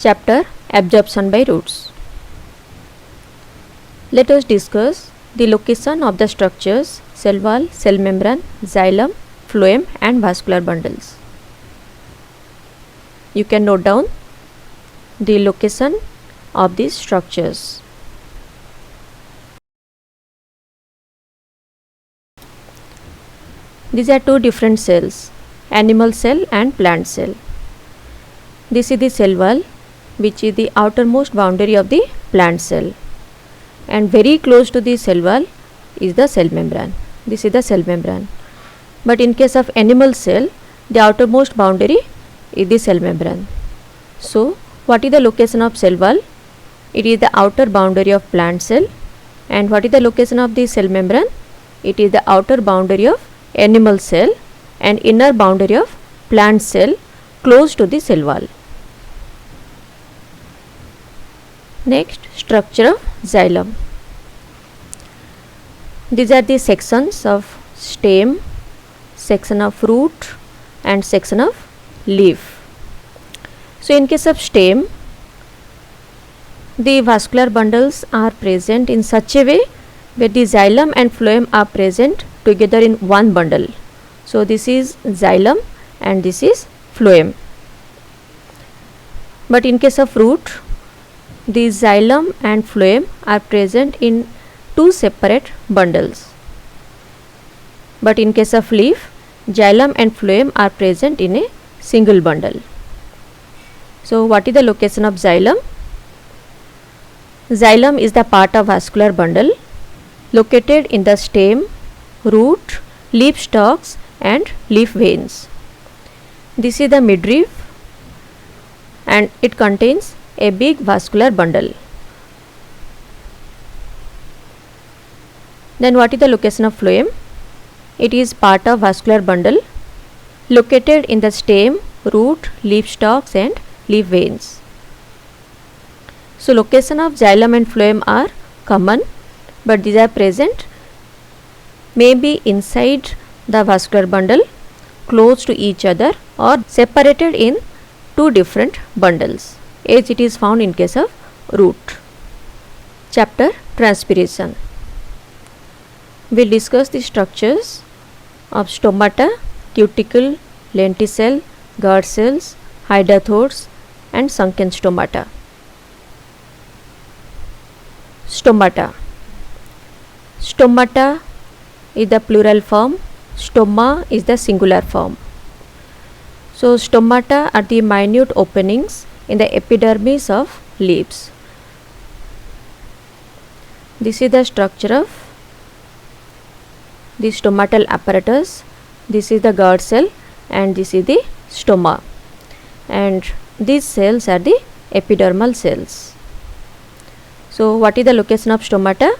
Chapter Absorption by Roots. Let us discuss the location of the structures cell wall, cell membrane, xylem, phloem and vascular bundles. You can note down the location of these structures. These are two different cells, animal cell and plant cell. This is the cell wall, which is the outermost boundary of the plant cell, and very close to the cell wall is the cell membrane. This is the cell membrane. But in case of animal cell, the outermost boundary is the cell membrane. So, what is the location of cell wall? It is the outer boundary of plant cell. And what is the location of the cell membrane? It is the outer boundary of animal cell and inner boundary of plant cell close to the cell wall. Next, structure of xylem. These are the sections of stem, section of root and section of leaf. So, in case of stem, the vascular bundles are present in such a way where the xylem and phloem are present together in one bundle. So, this is xylem and this is phloem. But in case of root, the xylem and phloem are present in two separate bundles. But in case of leaf, xylem and phloem are present in a single bundle. So, what is the location of xylem? Xylem is the part of vascular bundle located in the stem, root, leaf stalks and leaf veins. This is the midrib and it contains a big vascular bundle. Then what is the location of phloem? It is part of vascular bundle located in the stem, root, leaf stalks and leaf veins. So, location of xylem and phloem are common, but these are present maybe inside the vascular bundle, close to each other or separated in two different bundles, as it is found in case of root. Chapter Transpiration. We will discuss the structures of stomata, cuticle, lenticel, guard cells, hydrathodes and sunken stomata. Stomata. Stomata is the plural form, stoma is the singular form. So, stomata are the minute openings in the epidermis of leaves. This is the structure of the stomatal apparatus. This is the guard cell and this is the stoma, and these cells are the epidermal cells. So, what is the location of stomata?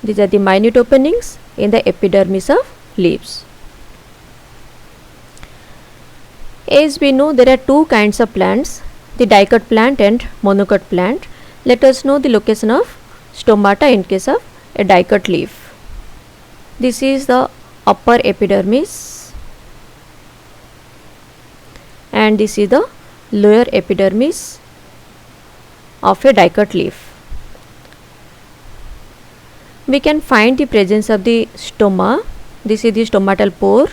These are the minute openings in the epidermis of leaves. As we know, there are two kinds of plants, the dicot plant and monocot plant. Let us know the location of stomata in case of a dicot leaf. This is the upper epidermis and this is the lower epidermis of a dicot leaf. We can find the presence of the stoma. This is the stomatal pore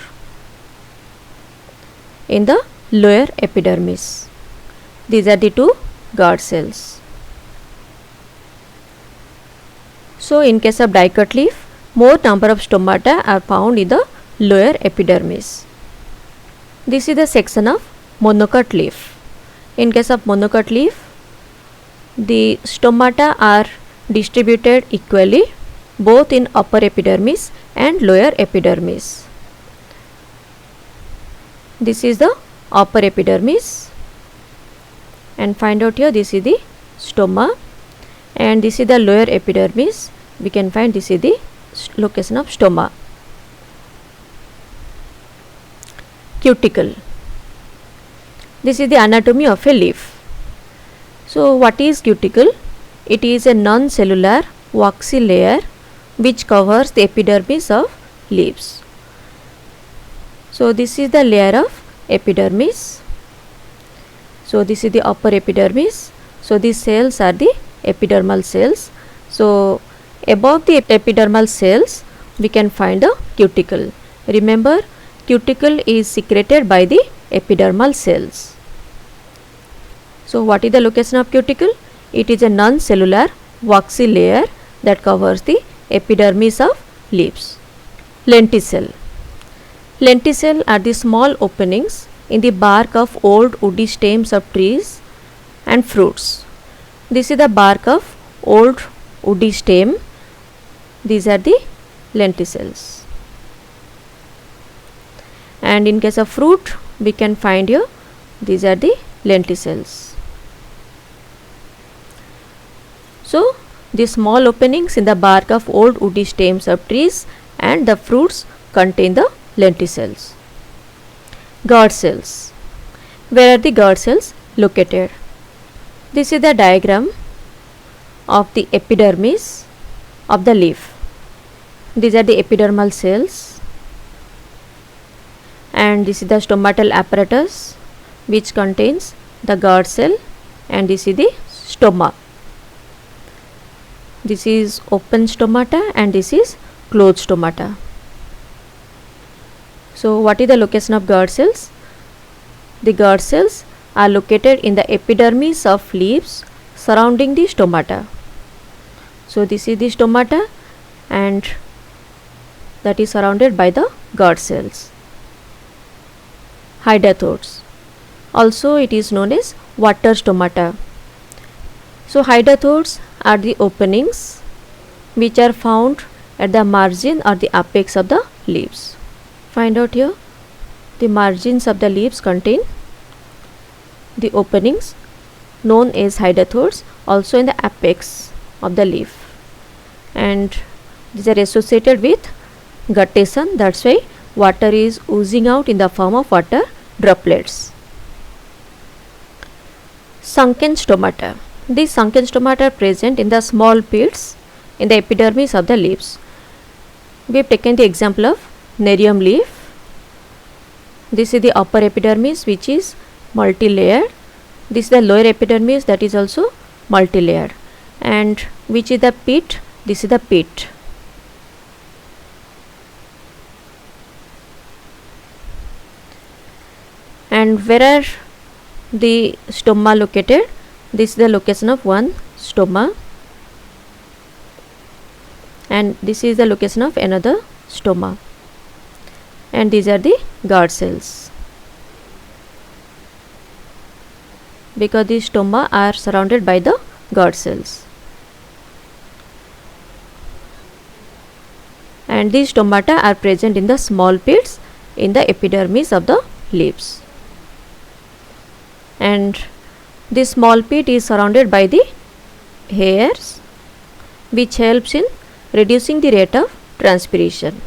in the lower epidermis. These are the two guard cells. So, in case of dicot leaf, more number of stomata are found in the lower epidermis. This is the section of monocot leaf. In case of monocot leaf, the stomata are distributed equally both in upper epidermis and lower epidermis. This is the upper epidermis, and find out here this is the stoma and this is the lower epidermis. We can find this is the location of stoma. Cuticle. This is the anatomy of a leaf. So, what is cuticle? It is a non-cellular waxy layer which covers the epidermis of leaves. So, this is the layer of epidermis. So, this is the upper epidermis. So these cells are the epidermal cells. So above the epidermal cells we can find the cuticle. Remember, cuticle is secreted by the epidermal cells. So what is the location of cuticle? It is a non-cellular waxy layer that covers the epidermis of leaves. Lenticel. Lenticel are the small openings in the bark of old woody stems of trees and fruits. This is the bark of old woody stem. These are the lenticels. And in case of fruit, we can find here, these are the lenticels. So the small openings in the bark of old woody stems of trees and the fruits contain the lenticels. Guard cells. Where are the guard cells located? This is the diagram of the epidermis of the leaf. These are the epidermal cells, and this is the stomatal apparatus which contains the guard cell, and this is the stoma. This is open stomata and this is closed stomata. So what is the location of guard cells? The guard cells are located in the epidermis of leaves surrounding the stomata. So this is the stomata and that is surrounded by the guard cells. Hydathodes. Also it is known as water stomata. So hydathodes are the openings which are found at the margin or the apex of the leaves. Find out here, the margins of the leaves contain the openings known as hydathodes, also in the apex of the leaf, and these are associated with guttation. That's why water is oozing out in the form of water droplets. Sunken stomata. These sunken stomata are present in the small pits in the epidermis of the leaves. We have taken the example of nerium leaf. This is the upper epidermis which is multi-layered. This is the lower epidermis that is also multi-layered. And which is the pit? This is the pit. And where are the stoma located? This is the location of one stoma, and this is the location of another stoma, and these are the guard cells, because the stoma are surrounded by the guard cells, and these stomata are present in the small pits in the epidermis of the leaves, and this small pit is surrounded by the hairs which helps in reducing the rate of transpiration.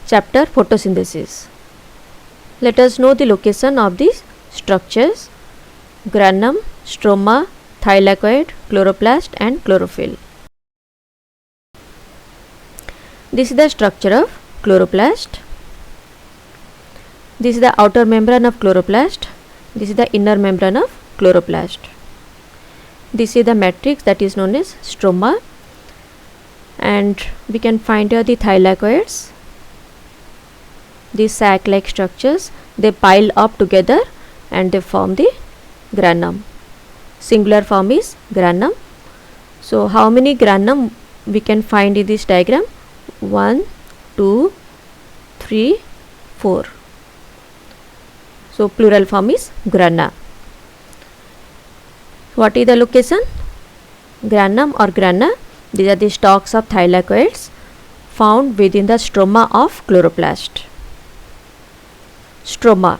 Chapter Photosynthesis. Let us know the location of these structures: granum, stroma, thylakoid, chloroplast and chlorophyll. This is the structure of chloroplast. This is the outer membrane of chloroplast. This is the inner membrane of chloroplast. This is the matrix that is known as stroma, and we can find here the thylakoids. These sac-like structures, they pile up together and they form the granum. Singular form is granum. So how many granum we can find in this diagram? 1, 2, 3, 4. So plural form is grana. What is the location? Granum or grana. These are the stalks of thylakoids found within the stroma of chloroplast. Stroma.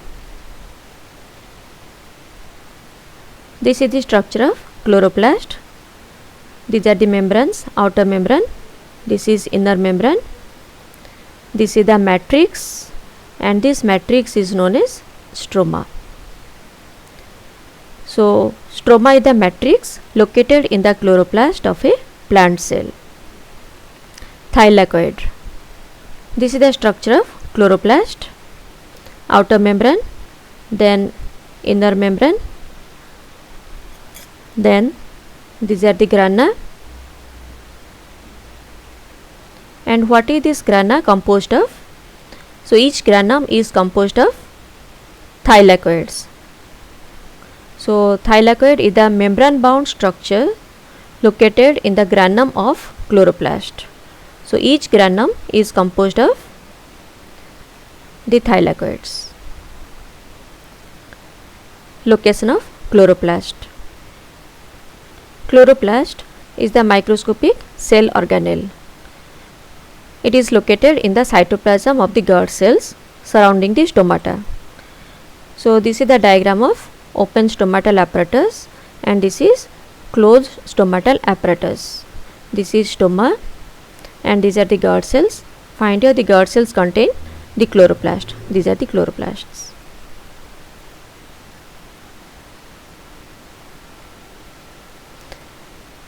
This is the structure of chloroplast. These are the membranes, outer membrane. This is inner membrane. This is the matrix, and this matrix is known as stroma. So stroma is the matrix located in the chloroplast of a plant cell. Thylakoid. This is the structure of chloroplast. Outer membrane, then inner membrane, then these are the grana. And what is this grana composed of? So each granum is composed of thylakoids. So thylakoid is the membrane bound structure located in the granum of chloroplast. So each granum is composed of the thylakoids. Location of chloroplast. Chloroplast is the microscopic cell organelle. It is located in the cytoplasm of the guard cells surrounding the stomata. So this is the diagram of open stomatal apparatus, and this is closed stomatal apparatus. This is stoma, and these are the guard cells. Find here the guard cells contain the chloroplast. These are the chloroplasts.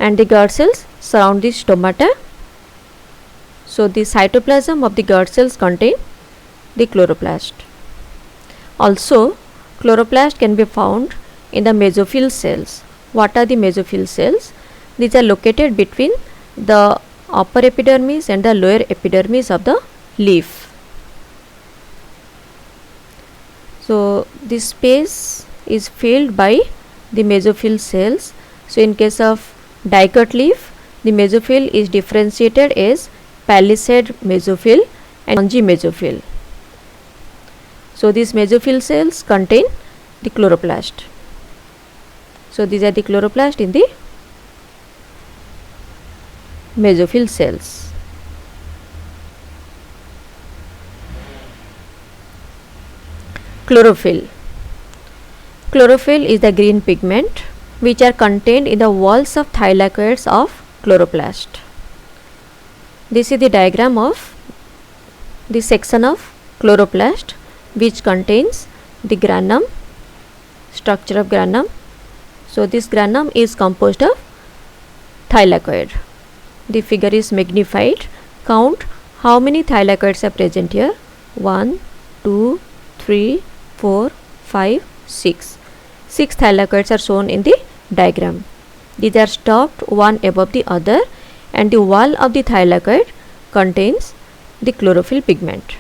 And the guard cells surround the stomata. So the cytoplasm of the guard cells contain the chloroplast. Also, chloroplast can be found in the mesophyll cells. What are the mesophyll cells? These are located between the upper epidermis and the lower epidermis of the leaf. So this space is filled by the mesophyll cells. So in case of dicot leaf, the mesophyll is differentiated as palisade mesophyll and spongy mesophyll. So these mesophyll cells contain the chloroplast. So these are the chloroplast in the mesophyll cells. Chlorophyll. Chlorophyll is the green pigment which are contained in the walls of thylakoids of chloroplast. This is the diagram of the section of chloroplast which contains the granum, structure of granum. So this granum is composed of thylakoid. The figure is magnified. Count how many thylakoids are present here. 1, 2, 3, 4, 5, 6. 6 thylakoids are shown in the diagram. These are stocked one above the other, and the wall of the thylakoid contains the chlorophyll pigment.